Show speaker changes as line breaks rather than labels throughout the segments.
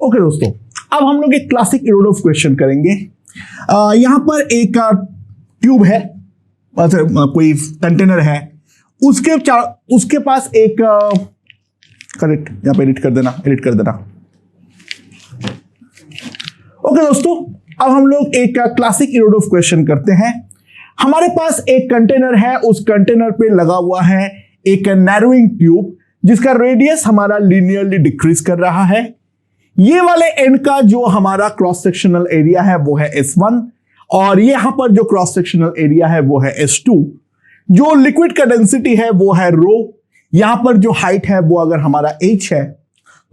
Okay दोस्तों, अब हम लोग एक क्लासिक इरोडोव क्वेश्चन करेंगे। यहां पर एक ट्यूब है, कोई कंटेनर है, उसके पास एक करेक्ट, यहां पे एडिट कर देना। ओके दोस्तों, अब हम लोग एक क्लासिक इरोडोव क्वेश्चन करते हैं। हमारे पास एक कंटेनर है, उस कंटेनर पे लगा हुआ है एक नैरोइंग ट्यूब जिसका रेडियस हमारा लीनियरली डिक्रीज कर रहा है। ये वाले एंड का जो हमारा क्रॉस सेक्शनल एरिया है वो है S1 और यहां पर जो क्रॉस सेक्शनल एरिया है वो है S2। जो लिक्विड का डेंसिटी है वो है रो। यहां पर जो हाइट है वो अगर हमारा h है,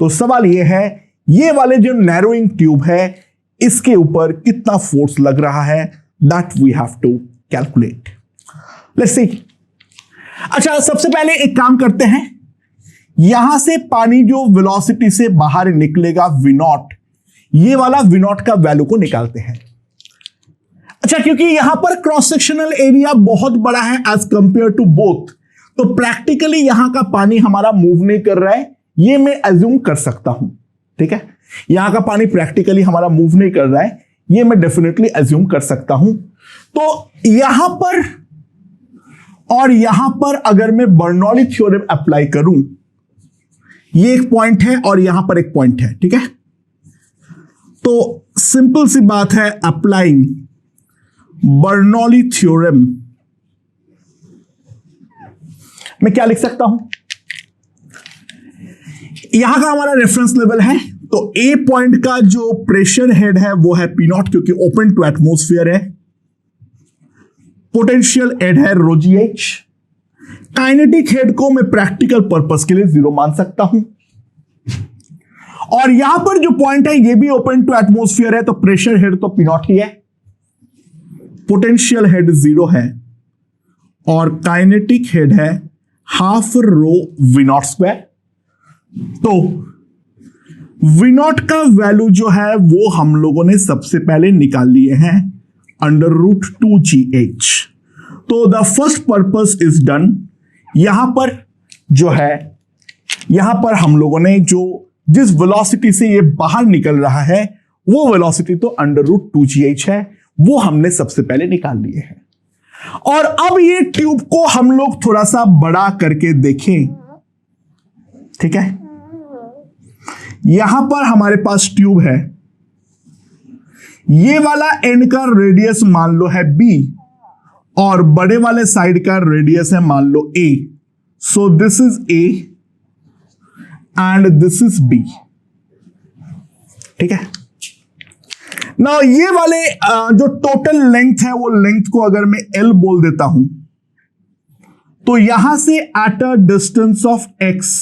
तो सवाल ये है ये वाले जो नैरोइंग ट्यूब है इसके ऊपर कितना फोर्स लग रहा है, that we have to calculate. Let's see. अच्छा, सबसे पहले एक काम करते हैं, यहां से पानी जो वेलोसिटी से बाहर निकलेगा V0, ये वाला V0 का वैल्यू को निकालते हैं। अच्छा, क्योंकि यहां पर क्रॉस सेक्शनल एरिया बहुत बड़ा है एज कंपेयर टू बोथ, तो प्रैक्टिकली यहां का पानी हमारा मूव नहीं कर रहा है, ये मैं अज्यूम कर सकता हूं। ठीक है, यहां का पानी प्रैक्टिकली हमारा मूव नहीं कर रहा है, ये मैं डेफिनेटली अज्यूम कर सकता हूं। तो यहां पर और यहां पर अगर मैं बर्नौली थ्योरम अप्लाई करूं, ये एक पॉइंट है और यहां पर एक पॉइंट है। ठीक है, तो सिंपल सी बात है, अप्लाइंग बर्नौली थ्योरम, मैं क्या लिख सकता हूं, यहां का हमारा रेफरेंस लेवल है, तो ए पॉइंट का जो प्रेशर हेड है वो है P0 क्योंकि ओपन टू एटमोस्फियर है। पोटेंशियल हेड है ρgh। काइनेटिक हेड को मैं प्रैक्टिकल पर्पस के लिए 0 मान सकता हूं। और यहां पर जो पॉइंट है ये भी ओपन टू एटमोस्फियर है, तो प्रेशर हेड तो P0 ही है, पोटेंशियल हेड 0 है और काइनेटिक हेड है हाफ रो V0²। तो V0 का वैल्यू जो है वो हम लोगों ने सबसे पहले निकाल लिए हैं √2gh। तो the first purpose is done. यहां पर जो है, यहां पर हम लोगों ने जो जिस वेलोसिटी से ये बाहर निकल रहा है वो वेलोसिटी तो √2gh है, वो हमने सबसे पहले निकाल लिए हैं। और अब ये ट्यूब को हम लोग थोड़ा सा बड़ा करके देखें। ठीक है, यहां पर हमारे पास ट्यूब है, ये वाला एंड का रेडियस मान लो है B और बड़े वाले साइड का रेडियस है मान लो A। So this is A and this is B। ठीक है, नाउ ये वाले जो टोटल लेंथ है वो लेंथ को अगर मैं L बोल देता हूं, तो यहां से at a distance of X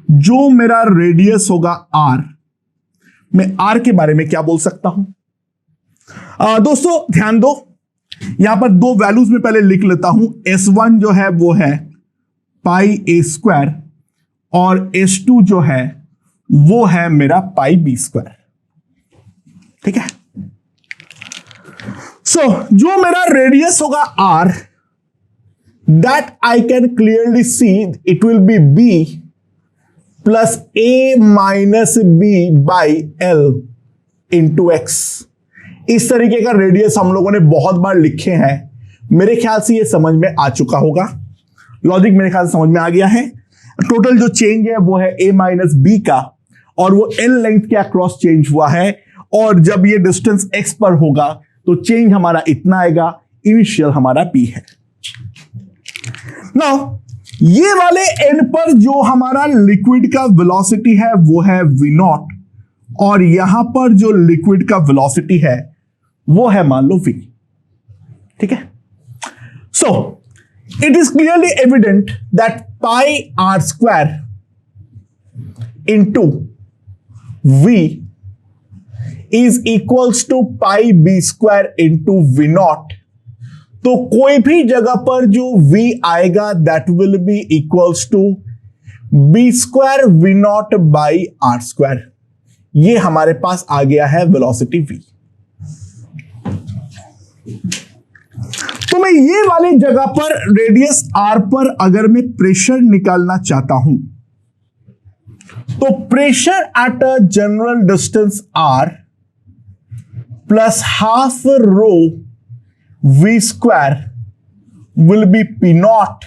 जो मेरा रेडियस होगा R, मैं R के बारे में क्या बोल सकता हूं। दोस्तों ध्यान दो, यहां पर दो वैल्यूज में पहले लिख लेता हूं। S1 जो है वो है πa² और S2 जो है वो है मेरा πb²। ठीक है, सो जो मेरा रेडियस होगा R, that I can clearly see it will B B plus A minus B by L into X। इस तरीके का रेडियस हम लोगों ने बहुत बार लिखे हैं, मेरे ख्याल से ये समझ में आ चुका होगा, लॉजिक मेरे ख्याल से समझ में आ गया है। टोटल जो चेंज है वो है A माइनस B का, और वो L लेंथ के अक्रॉस चेंज हुआ है, और जब ये डिस्टेंस X पर होगा तो चेंज हमारा इतना आएगा, इनिशियल हमारा P है। नाउ ये वाले एंड पर जो हमारा लिक्विड का वेलोसिटी है वो है V0 और यहां पर जो लिक्विड का वेलोसिटी है वो है मान लो V। ठीक है, so it is clearly evident that πr² into V is equals to πb² into V0। तो कोई भी जगह पर जो V आएगा that will be equals to B² V0 by R²। ये हमारे पास आ गया है वेलोसिटी V। तो मैं ये वाली जगह पर रेडियस R पर अगर मैं प्रेशर निकालना चाहता हूं तो pressure at a general distance r plus half rho v square will be P not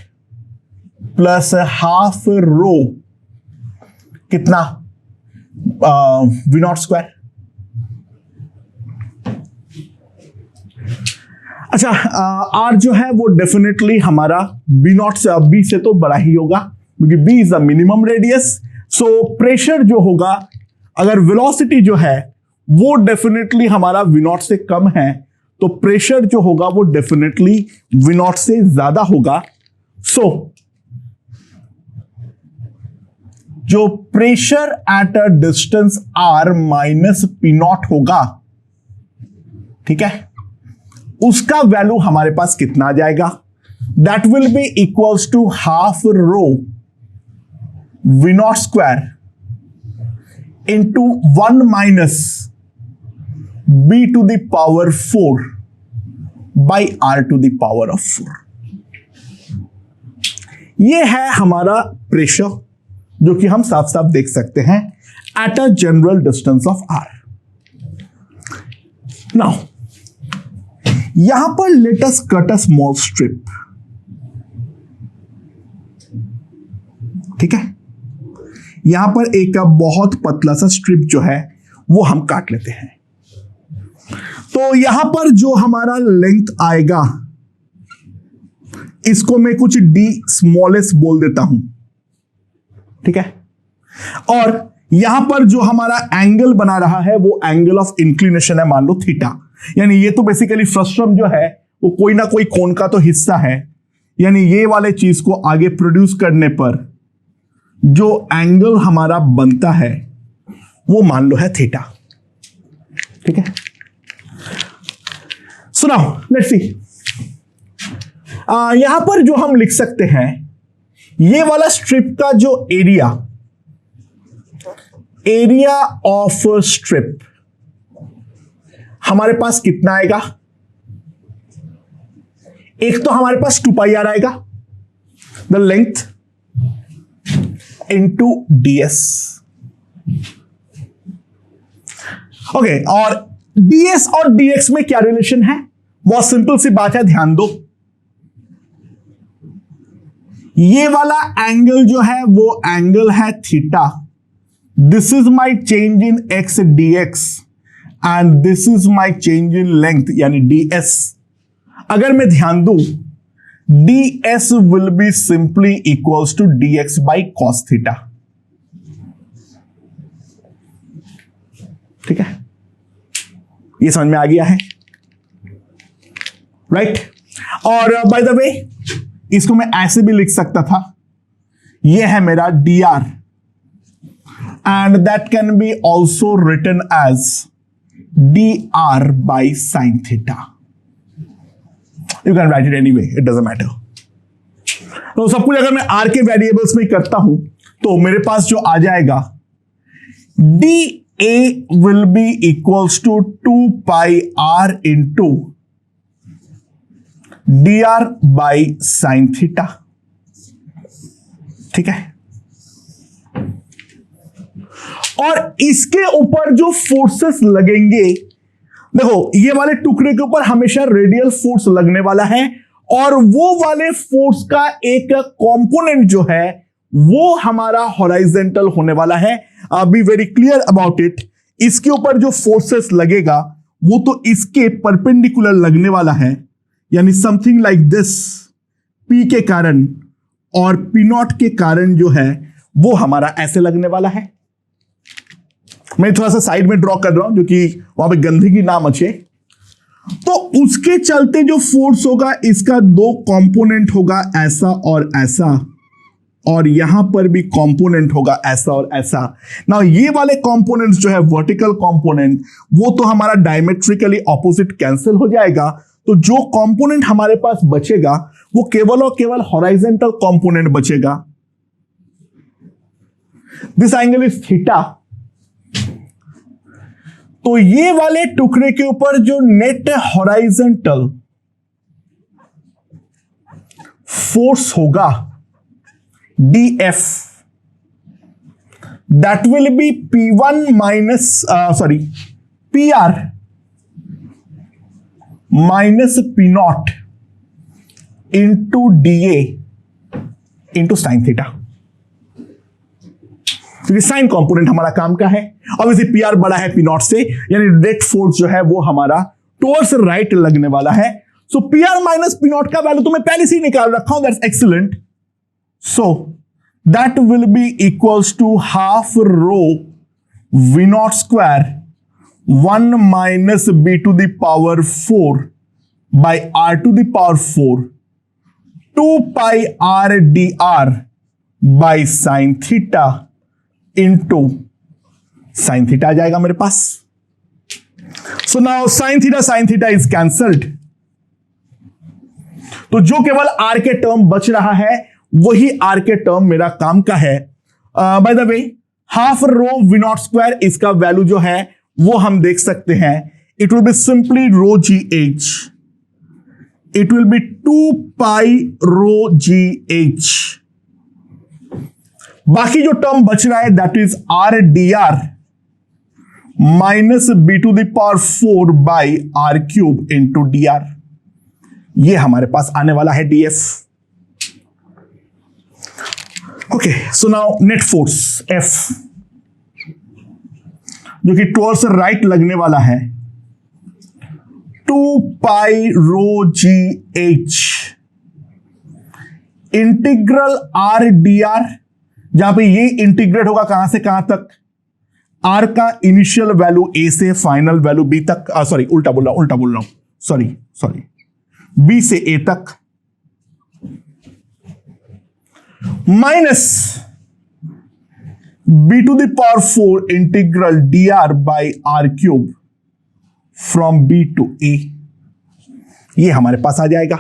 plus half रो कितना v नॉट स्क्वायर। अच्छा, r जो है वो डेफिनेटली हमारा b नॉट से, b से तो बड़ा ही होगा क्योंकि b is the minimum radius. So pressure जो होगा, अगर वेलोसिटी जो है वो डेफिनेटली हमारा v नॉट से कम है, तो प्रेशर जो होगा वो डेफिनेटली v नॉट से ज्यादा होगा। सो जो pressure at a distance r minus P not होगा, ठीक है, उसका वैल्यू हमारे पास कितना आ जाएगा? That will be equals to half rho v not square into 1 minus b to the power 4 by r to the power of 4। ये है हमारा प्रेशर जो कि हम साफ साफ देख सकते हैं at a general distance of r। Now यहां पर let us cut a small strip, ठीक है, यहां पर एक बहुत पतला सा स्ट्रिप जो है वो हम काट लेते हैं। तो यहां पर जो हमारा लेंथ आएगा, इसको मैं कुछ d स्मॉलेस्ट बोल देता हूं, ठीक है, और यहां पर जो हमारा एंगल बना रहा है वो एंगल ऑफ इंक्लिनेशन है, मान लो थीटा। यानी ये तो बेसिकली फ्रस्ट्रम जो है वो कोई ना कोई कोण का तो हिस्सा है, यानी ये वाले चीज को आगे प्रोड्यूस करने पर जो एंगल हमारा बनता है वो मान लो है थीटा, ठीक है। सुनाओ, लेट्स सी, यहां पर जो हम लिख सकते हैं, ये वाला स्ट्रिप का जो एरिया ऑफ स्ट्रिप हमारे पास कितना आएगा? एक तो हमारे पास 2 पाई आर आएगा, the length into ds। Okay, और ds और dx में क्या रिलेशन है? बहुत सिंपल सी बात है, ध्यान दो। ये वाला एंगल जो है वो एंगल है theta. This is my change in x dx and this is my change in length यानी ds। अगर मैं ध्यान दूं, ds will be simply equals to dx by cos theta, ठीक है, ये समझ में आ गया है, राइट। और बाय द वे इसको मैं ऐसे भी लिख सकता था, ये है मेरा dr and that can be also written as dr by sin theta. You can write it anyway, it doesn't matter. तो सब कुछ अगर मैं r के वेरिएबल्स में करता हूं तो मेरे पास जो आ जाएगा, dA will be equals to 2 pi r into dr by sin theta, ठीक है। और इसके ऊपर जो फोर्सेस लगेंगे, देखो ये वाले टुकड़े के ऊपर हमेशा रेडियल फोर्स लगने वाला है, और वो वाले फोर्स का एक कंपोनेंट जो है वो हमारा हॉराइजेंटल होने वाला है। Be very clear about it. इसके ऊपर जो फोर्सेस लगेगा वो तो इसके परपेंडिकुलर लगने वाला है, यानी समथिंग लाइक दिस, P के कारण और P नॉट के कारण जो है वो हमारा ऐसे लगने वाला है। मैं थोड़ा सा साइड में ड्रॉ कर रहा हूं जो कि वहां पे गंदगी ना मचे। तो उसके चलते जो फोर्स होगा, इसका 2 कंपोनेंट होगा, ऐसा और ऐसा, और यहां पर भी कंपोनेंट होगा ऐसा और ऐसा। ना ये वाले कंपोनेंट्स जो है वर्टिकल कंपोनेंट, वो तो हमारा डायमेट्रिकली ऑपोजिट कैंसिल हो जाएगा। तो जो कंपोनेंट हमारे पास बचेगा वो केवल और केवल हॉराइजेंटल कंपोनेंट बचेगा। This angle is theta. तो ये वाले टुकड़े के ऊपर जो नेट हॉराइजेंटल फोर्स होगा dF, that will be P1 minus PR minus P naught into DA into sin theta. क्योंकि साइन कंपोनेंट हमारा काम का है, ऑब्वियसली पी आर बड़ा है पी नॉट से, यानी डायरेक्ट फोर्स जो है वो हमारा टुवर्ड्स राइट लगने वाला है। So P R minus P not का वैल्यू तो मैं पहले से ही निकाल रखा हूं, that's excellent. So that will be equals to half rho V not square 1 minus B to the power 4 by R to the power 4 2 pi R D R by sine theta into sine theta आ जाएगा मेरे पास। So now sine theta is cancelled, तो जो केवल are के term बच रहा है वही आर के टर्म मेरा काम का है। By the way half rho V not square, इसका वैल्यू जो है वो हम देख सकते हैं, it will be simply rho G H, it will be 2 pi rho G H. बाकी जो टर्म बच रहा है that is R D R minus B to the power 4 by R cube into D R, ये हमारे पास आने वाला है DF. Okay, so now net force F जो कि टुवर्ड्स राइट लगने वाला है 2 pi rho G H integral R D R, जहां पे ये इंटीग्रेट होगा कहां से कहां तक, आर का इनिशियल वैल्यू ए से फाइनल वैल्यू बी तक, सॉरी उल्टा बोल रहा हूं, सॉरी बी से ए तक, minus B to the power 4 integral D R by R cube from B to A, ये हमारे पास आ जाएगा।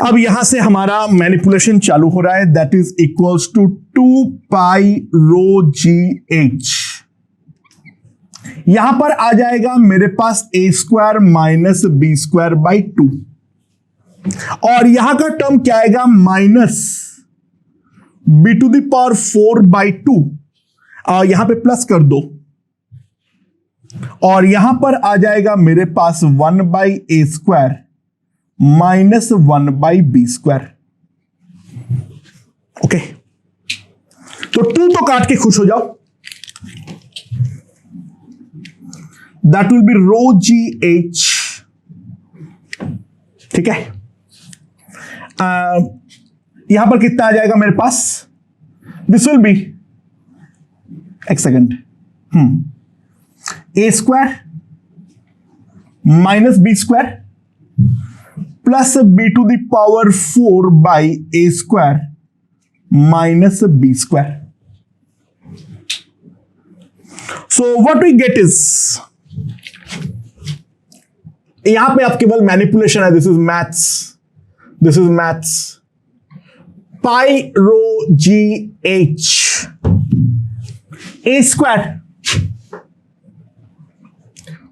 अब यहां से हमारा मैनिपुलेशन चालू हो रहा है, that is equals to 2 pi rho G H, यहां पर आ जाएगा मेरे पास A square minus B square by 2, और यहां का टर्म क्या आएगा minus B to the power 4 by 2, यहां पे प्लस कर दो, और यहां पर आ जाएगा मेरे पास 1 by A square minus 1 by B square. Okay, तो 2 तो काट के खुश हो जाओ, that will be rho G H, ठीक है। यहां पर कितना आ जाएगा मेरे पास, दिस विल बी एक second, A square minus B square plus B to the power 4 by A square minus B square. So what we get is, यहां पे आप केवल मैनिपुलेशन है, this is maths, pi rho G H A square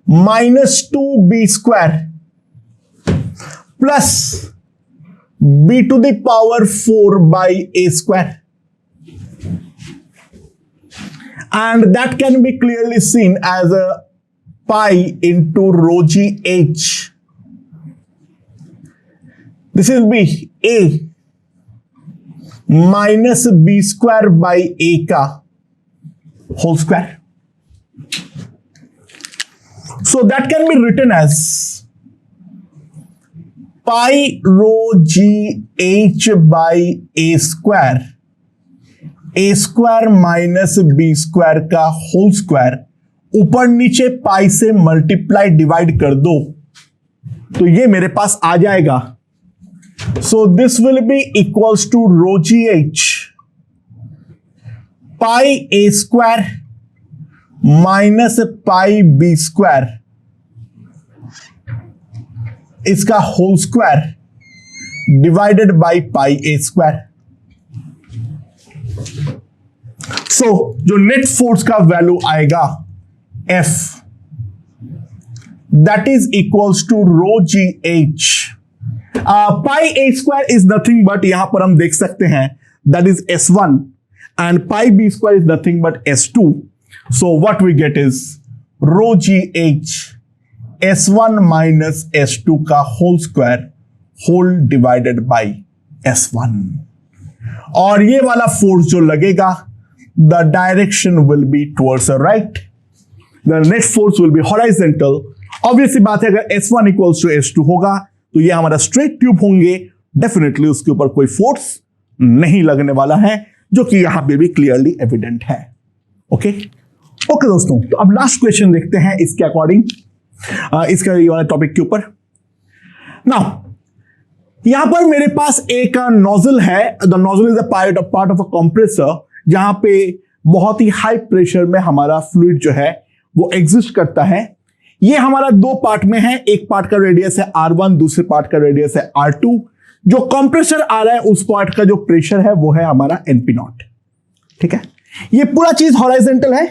minus 2 B square plus b to the power 4 by a square, and that can be clearly seen as a pi into rho g h. This is b a minus b square by a का whole square. So that can be written as pi rho g h by a square minus B square का whole square, ऊपर नीचे पाई से multiply divide कर दो तो ये मेरे पास आ जाएगा। So this will be equals to rho G H pi A square minus pi B square, इसका whole square divided by pi A square. So जो नेट फोर्स का वैल्यू आएगा F, that is equals to rho G H, pi A square is nothing but यहां पर हम देख सकते हैं that is S1 and pi b square is nothing but S2. So what we get is rho GH S1 minus S2 का whole square whole divided by S1. और ये वाला फोर्स जो लगेगा, the direction will be towards the right. The next force will be horizontal. Obviously बात है, अगर S1 equals to S2 होगा तो ये हमारा स्ट्रेट ट्यूब होंगे, डेफिनेटली उसके ऊपर कोई फोर्स नहीं लगने वाला है, जो कि यहां पे भी क्लियरली एविडेंट है. ओके दोस्तों, तो अब लास्ट क्वेश्चन देखते हैं इसके अकॉर्डिंग, इसका ये वाला टॉपिक के ऊपर. नाउ यहां पर मेरे पास एक नोजल है. The nozzle is a part of a compressor, जहां पे बहुत ही हाई प्रेशर में हमारा फ्लूइड जो है वो एग्जिस्ट करता है. ये हमारा दो पार्ट में है, एक पार्ट का रेडियस है R1, दूसरे पार्ट का रेडियस है R2. जो कंप्रेसर आ रहा है उस पार्ट का जो प्रेशर है वो है हमारा NP0. ठीक है, ये पूरा चीज हॉरिजॉन्टल है,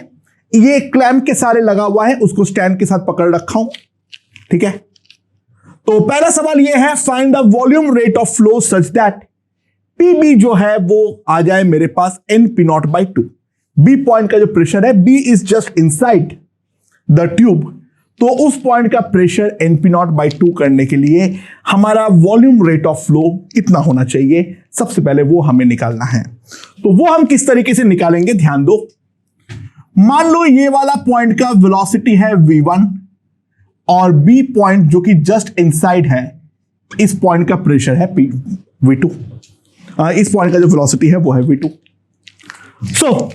ये क्लैंप के सारे लगा हुआ है, उसको स्टैंड के साथ पकड़ रखा हूं. ठीक है, तो पहला सवाल ये है, find the volume rate of flow such that PB जो है वो आ जाए मेरे पास NP0/2. B पॉइंट का जो प्रेशर है, B is just inside the tube, तो उस पॉइंट का प्रेशर NP0/2 करने के लिए हमारा वॉल्यूम रेट ऑफ फ्लो इतना होना चाहिए. सबसे पहले वो हमें निकालना है. तो वो हम किस तरीके से निकालेंगे, ध्यान दो. मान लो ये वाला पॉइंट का वेलोसिटी है V1 और B पॉइंट जो कि जस्ट इनसाइड है, इस पॉइंट का प्रेशर है V2. इस पॉइंट का जो वेलोसिटी है वो है V2. सो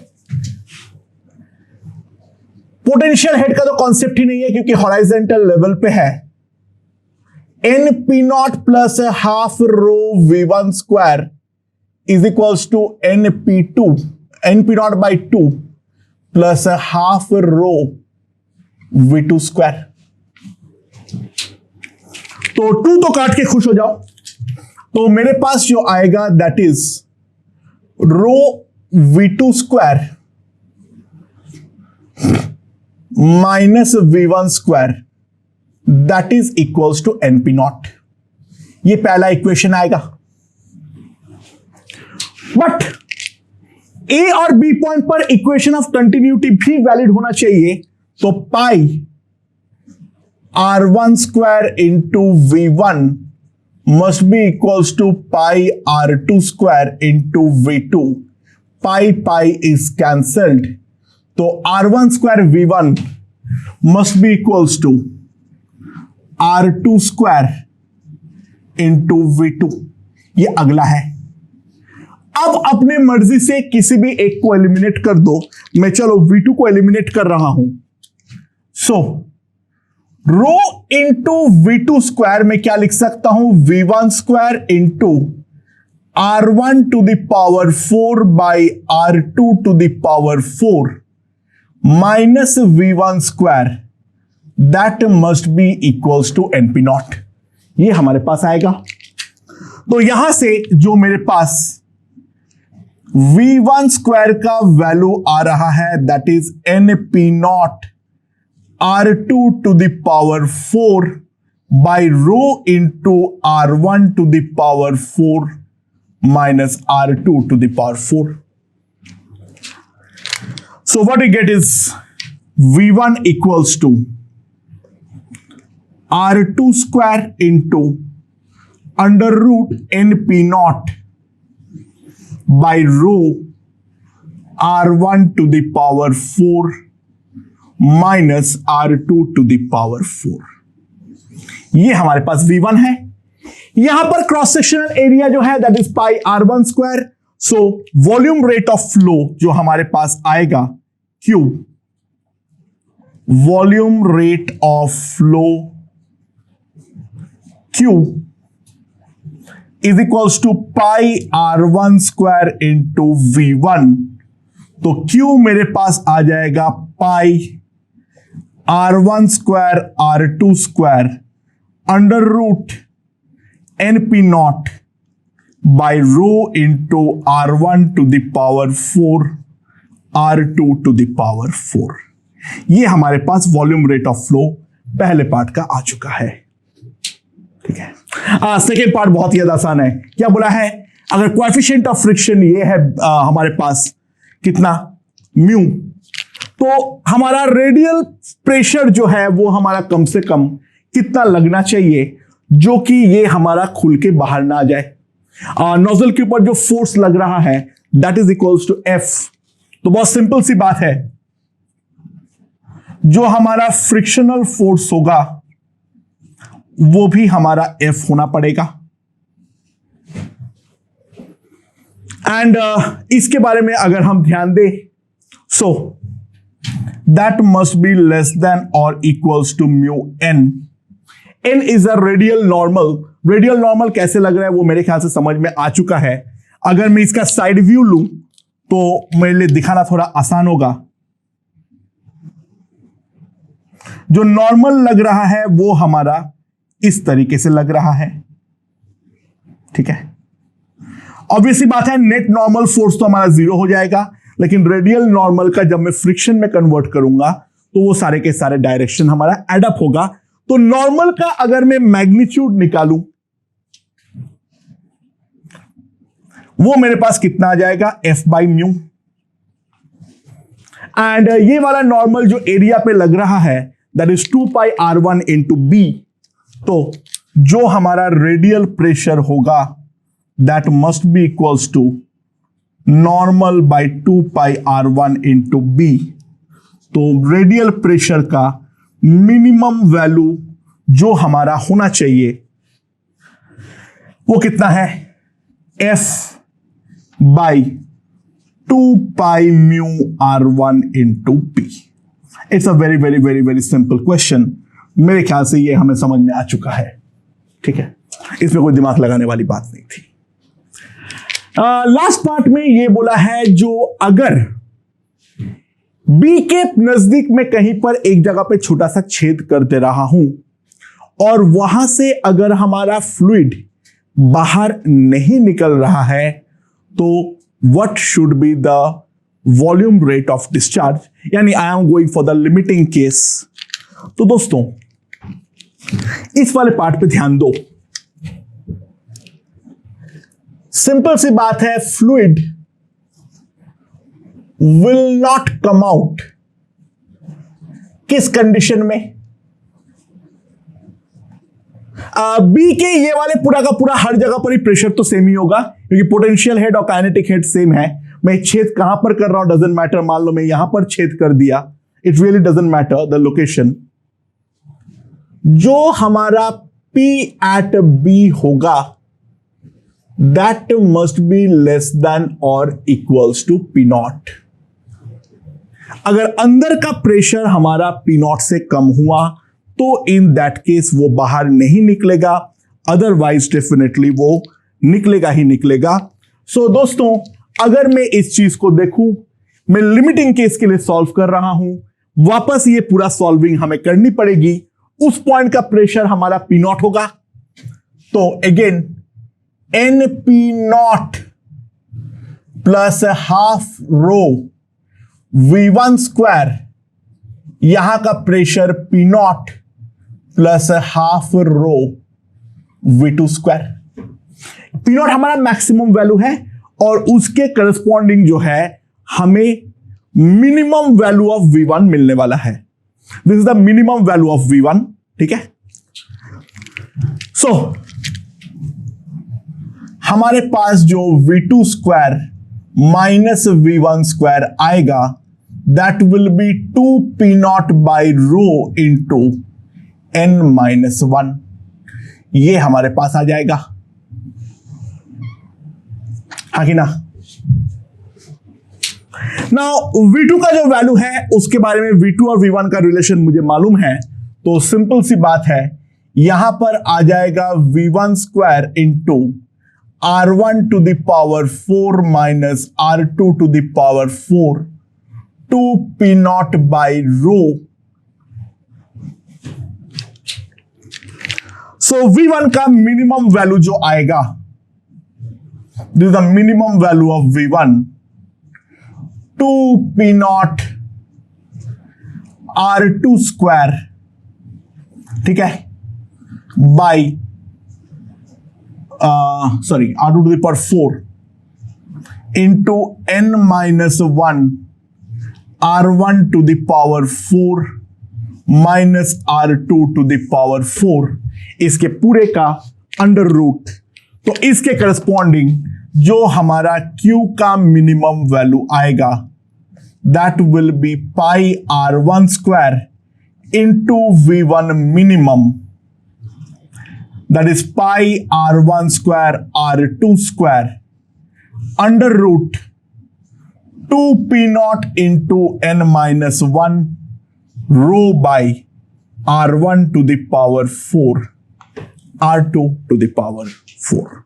पोटेंशियल हेड का तो कॉन्सेप्ट ही नहीं है, क्योंकि हॉरिजॉन्टल लेवल पे है. NP0 plus half rho V1 square is equals to NP0/2 plus half rho V2 square. तो 2 तो काट के खुश हो जाओ. तो मेरे पास जो आएगा that is rho V2 square minus V1 square, that is equals to NP0. ये पहला इक्वेशन आएगा. बट A और B पॉइंट पर इक्वेशन ऑफ कंटिन्यूटी भी वैलिड होना चाहिए. तो pi R1 square into V1 must be equals to pi R2 square into V2. Pi is cancelled, तो R1 square V1 must be equals to R2 square into V2. ये अगला है. अब अपने मर्जी से किसी भी एक को एलिमिनेट कर दो. मैं चलो V2 को एलिमिनेट कर रहा हूं. सो रो इंटू V2 स्क्वायर में क्या लिख सकता हूं, V1 square into R1 to the power 4 by R2 to the power 4 minus V1 square, that must be equals to NP0. ये हमारे पास आएगा. तो यहां से जो मेरे पास V1 स्क्वायर का वैल्यू आ रहा है that is NP0 R2 to the power 4 by rho into R1 to the power 4 minus R2 to the power 4. So what we get is V1 equals to R2 square into under root NP0 by rho R1 to the power 4 minus R2 to the power 4. ये हमारे पास V1 है. यहां पर cross sectional area जो है that is pi R1 square. So volume rate of flow जो हमारे पास आएगा Q, volume rate of flow Q is equals to pi R1 square into V1. तो Q मेरे पास आ जाएगा pi R1 square R2 square under root NP0 by rho into R1 to the power 4 R2 to the power 4. ये हमारे पास volume rate of flow पहले part का आ चुका है. ठीक है, सेकेंड पार्ट बहुत ही ज्यादा आसान है. क्या बोला है, अगर कोएफिशिएंट ऑफ फ्रिक्शन ये है हमारे पास कितना, म्यू। तो हमारा रेडियल प्रेशर जो है वो हमारा कम से कम कितना लगना चाहिए, जो कि ये हमारा खुल के बाहर ना आ जाए। नोजल के ऊपर जो फोर्स लग रहा है that is equals to F. तो बहुत सिंपल सी बात है, जो हमारा फ्रिक्शनल फोर्स होगा वो भी हमारा एफ होना पड़ेगा। एंड इसके बारे में अगर हम ध्यान दें, so that must be less than और equals to mu N. N is a radial normal. Radial normal कैसे लग रहा है वो मेरे ख्याल से समझ में आ चुका है। अगर मैं इसका साइड व्यू लूं तो मेरे लिए दिखाना थोड़ा आसान होगा। जो नॉर्मल लग रहा है वो हमारा इस तरीके से लग रहा है, ठीक है। ऑब्वियसली बात है, नेट नॉर्मल फोर्स तो हमारा 0 हो जाएगा, लेकिन रेडियल नॉर्मल का जब मैं फ्रिक्शन में कन्वर्ट करूंगा तो वो सारे के सारे डायरेक्शन हमारा एडअप होगा। तो नॉर्मल का अगर मैं मैग्नीट्यूड निकालूं वो मेरे पास कितना आ जाएगा, एफ बाई म्यू। एंड ये वाला नॉर्मल जो एरिया पे लग रहा है that is 2 pi r1 into B. तो जो हमारा रेडियल प्रेशर होगा that must be equals to normal by 2 pi r1 into B. तो रेडियल प्रेशर का मिनिमम वैल्यू जो हमारा होना चाहिए वो कितना है, F by 2 pi mu r1 into P. It's a very very very very simple question. मेरे ख्याल से ये हमें समझ में आ चुका है, ठीक है, इसमें कोई दिमाग लगाने वाली बात नहीं थी। लास्ट पार्ट में ये बोला है, जो अगर बी के नजदीक में कहीं पर एक जगह पे छोटा सा छेद कर दे रहा हूं और वहां से अगर हमारा फ्लूइड बाहर नहीं निकल रहा है तो what should be the volume rate of discharge, यानी I am going for the limiting case. तो दोस्तों इस वाले पार्ट पे ध्यान दो। सिंपल सी बात है, fluid will not come out किस कंडीशन में, बी के ये वाले पूरा का पूरा हर जगह पर ही प्रेशर तो सेम ही होगा, क्योंकि पोटेंशियल हेड और काइनेटिक हेड सेम है। मैं छेद कहां पर कर रहा हूं डजंट मैटर। मान लो मैं यहां पर छेद कर दिया, it really doesn't matter the location. जो हमारा P एट बी होगा that must be less than और इक्वल्स टू P नॉट। अगर अंदर का प्रेशर हमारा P नॉट से कम हुआ तो इन दैट केस वो बाहर नहीं निकलेगा, अदरवाइज डेफिनेटली वो निकलेगा ही निकलेगा। सो दोस्तों अगर मैं इस चीज को देखूं, मैं लिमिटिंग केस के लिए सॉल्व कर रहा हूं, वापस ये पूरा सॉल्विंग हमें करनी पड़ेगी। उस पॉइंट का प्रेशर हमारा P नॉट होगा, तो again NP not plus half rho V1 square, यहां का pressure P not plus half rho V2 square. P not हमारा मैक्सिमम वैल्यू है और उसके करस्पॉन्डिंग जो है हमें मिनिमम वैल्यू ऑफ V1 मिलने वाला है। This is the minimum value of V1, ठीक है। सो हमारे पास जो V2 square minus V1 square आएगा that will be 2P not by rho into n-1, ये हमारे पास आ जाएगा, हाँ कि ना। नाउ V2 का जो वैल्यू है उसके बारे में, V2 और V1 का रिलेशन मुझे मालूम है, तो सिंपल सी बात है, यहां पर आ जाएगा V1 square into R1 to the power 4 minus R2 to the power 4 2P not by rho. So V1 का मिनिमम वैल्यू जो आएगा, this is the minimum value of V1, 2P not R2 square, ठीक है, by R2 to the power 4 into n minus 1 r1 to the power 4 minus r2 to the power 4, इसके पूरे का under root. तो इसके corresponding जो हमारा Q का मिनिमम वैल्यू आएगा that will be pi r1 square into v1 minimum, that is pi r1 square r2 square under root 2p0 into n minus 1 rho by r1 to the power 4 r2 to the power 4।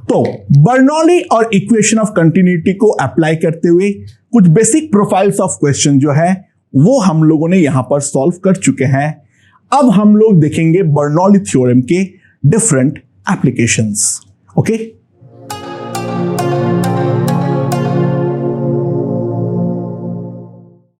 तो Bernoulli और equation of continuity को apply करते हुए कुछ basic profiles of question जो है वो हम लोगों ने यहां पर सॉल्व कर चुके हैं। अब हम लोग देखेंगे बर्नौली थ्योरम के डिफरेंट एप्लीकेशंस। ओके